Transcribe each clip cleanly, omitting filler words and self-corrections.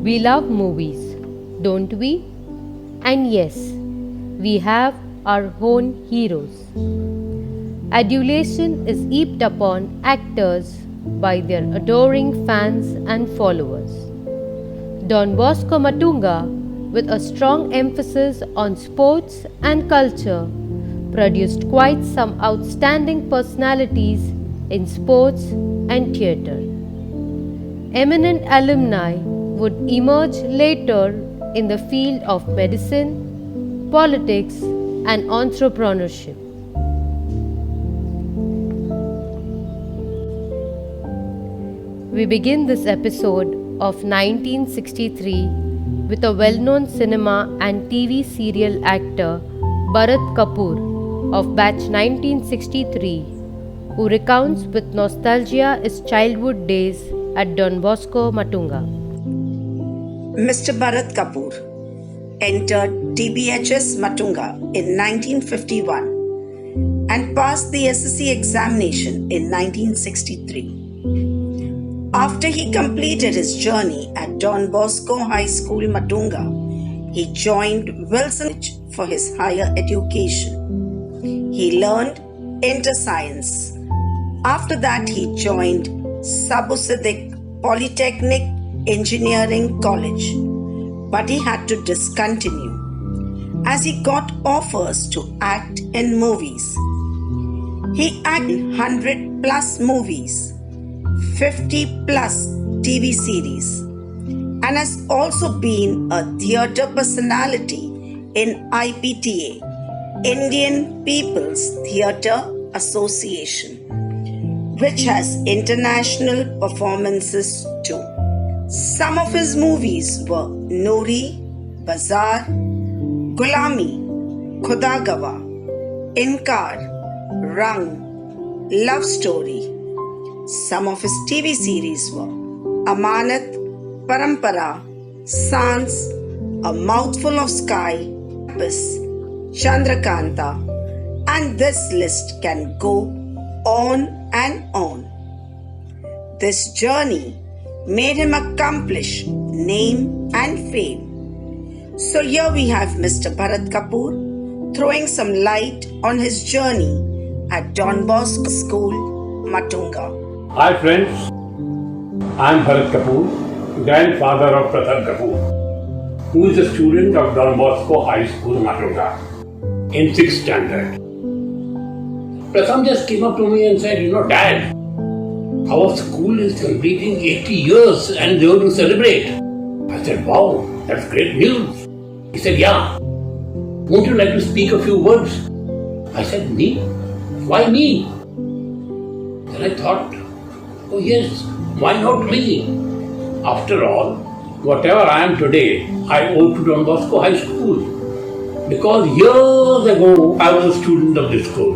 We love movies, don't we? And yes, we have our own heroes. Adulation is heaped upon actors by their adoring fans and followers. Don Bosco Matunga, with a strong emphasis on sports and culture, produced quite some outstanding personalities in sports and theatre. Eminent alumni would emerge later in the field of medicine, politics, and entrepreneurship. We begin this episode of 1963 with a well-known cinema and TV serial actor Bharat Kapoor of batch 1963, who recounts with nostalgia his childhood days at Don Bosco Matunga. Mr. Bharat Kapoor entered DBHS Matunga in 1951 and passed the SSC examination in 1963. After he completed his journey at Don Bosco High School Matunga, he joined Wilson College for his higher education. He learned inter-science. After that, he joined Sabu Siddiq Polytechnic Engineering College, but he had to discontinue as he got offers to act in movies. He acted in 100 plus movies, 50 plus TV series, and has also been a theatre personality in IPTA, Indian People's Theatre Association, which has international performances too. Some of his movies were Noori, Bazaar, Gulami, Khuda Gawah, Inkar, Rang, Love Story. Some of his TV series were Amanat, Parampara, Sans, A Mouthful of Sky, Chandrakanta, and this list can go on and on. This journey made him accomplish name and fame. So here we have Mr. Bharat Kapoor throwing some light on his journey at Don Bosco School, Matunga. Hi friends, I am Bharat Kapoor, grandfather of Pratham Kapoor, who is a student of Don Bosco High School, Matunga, in 6th standard. Pratham just came up to me and said, Dad, our school is completing 80 years and they want to celebrate. I said, wow, that's great news. He said, yeah, won't you like to speak a few words? I said, me? Why me? Then I thought, oh yes, why not me? After all, whatever I am today, I owe to Don Bosco High School. Because years ago, I was a student of this school.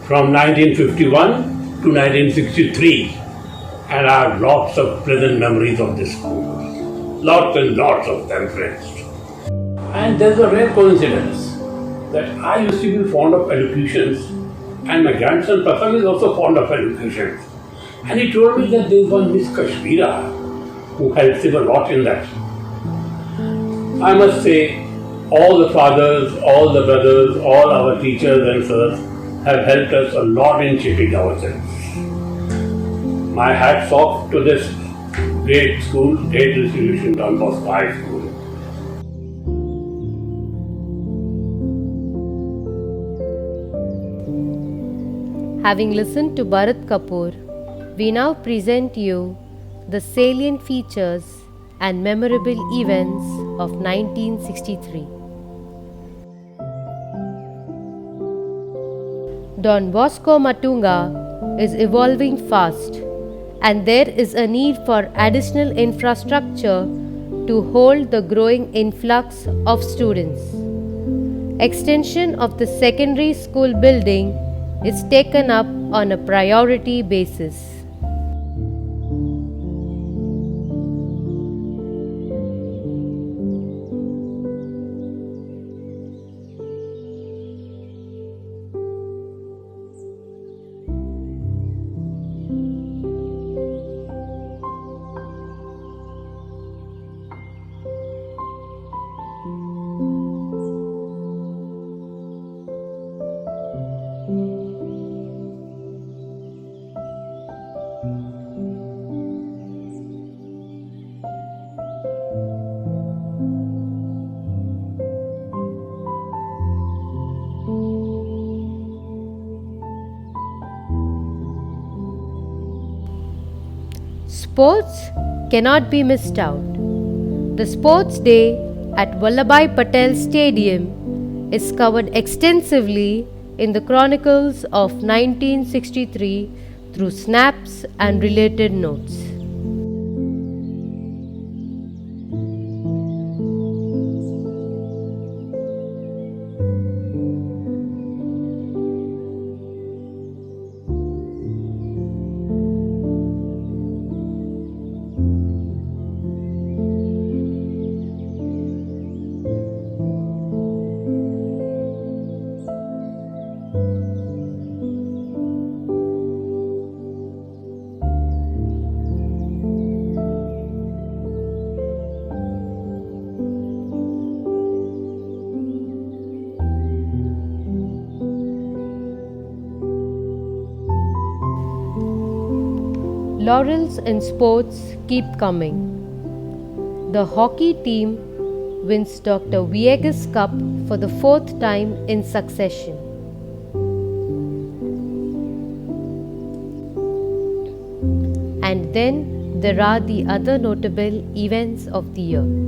From 1951 to 1963, and I have lots of pleasant memories of this school. Lots and lots of them, friends. And there's a rare coincidence that I used to be fond of elocutions, and my grandson Pratham is also fond of elocutions. And he told me that there is one Miss Kashmira who helps him a lot in that. I must say, all the fathers, all the brothers, all our teachers and sirs have helped us a lot in shaping ourselves. My hats off to this great school, great institution, Don Bosco High School. Having listened to Bharat Kapoor, we now present you the salient features and memorable events of 1963. Don Bosco Matunga is evolving fast, and there is a need for additional infrastructure to hold the growing influx of students. Extension of the secondary school building is taken up on a priority basis. Sports cannot be missed out. The Sports Day at Vallabhbhai Patel Stadium is covered extensively in the chronicles of 1963 through snaps and related notes. Laurels in sports keep coming. The hockey team wins Dr. Viegas Cup for the fourth time in succession. And then there are the other notable events of the year.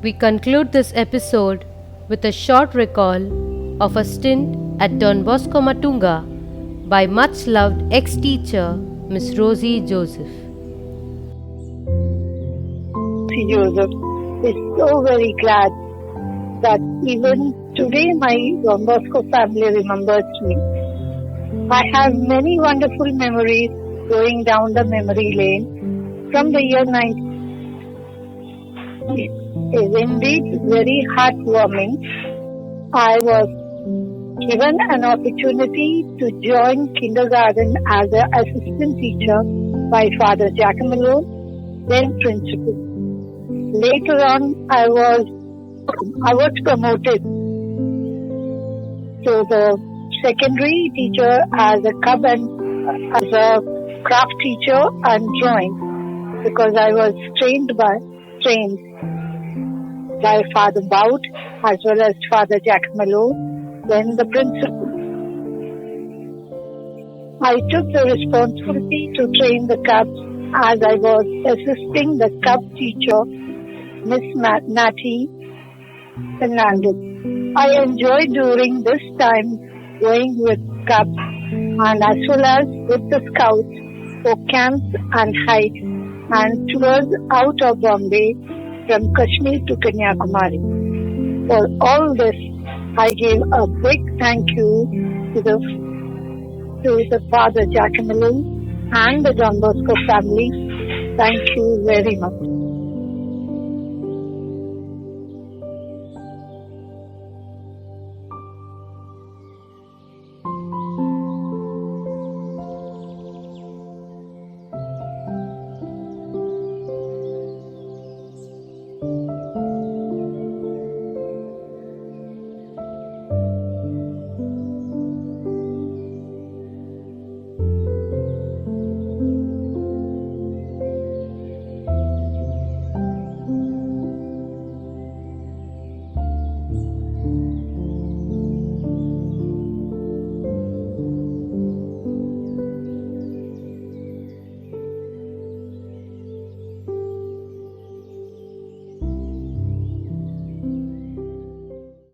We conclude this episode with a short recall of a stint at Don Bosco Matunga by much loved ex-teacher Miss Rosie Joseph. Joseph is so very glad that even today my Don Bosco family remembers me. I have many wonderful memories going down the memory lane from the year 19. It is indeed very heartwarming. I was given an opportunity to join kindergarten as an assistant teacher by Father Giacomo, then principal. Later on, I was promoted to the secondary teacher as a as a craft teacher and joined because I was trained by Father Bout as well as Father Giacomo, then the principal. I took the responsibility to train the cubs as I was assisting the cub teacher, Miss Natty Fernandez. I enjoyed during this time going with cubs and as well as with the scouts for camps and hikes and tours out of Bombay from Kashmir to Kanyakumari. For all this, I give a big thank you to the Father Giacomo and the Don Bosco family. Thank you very much.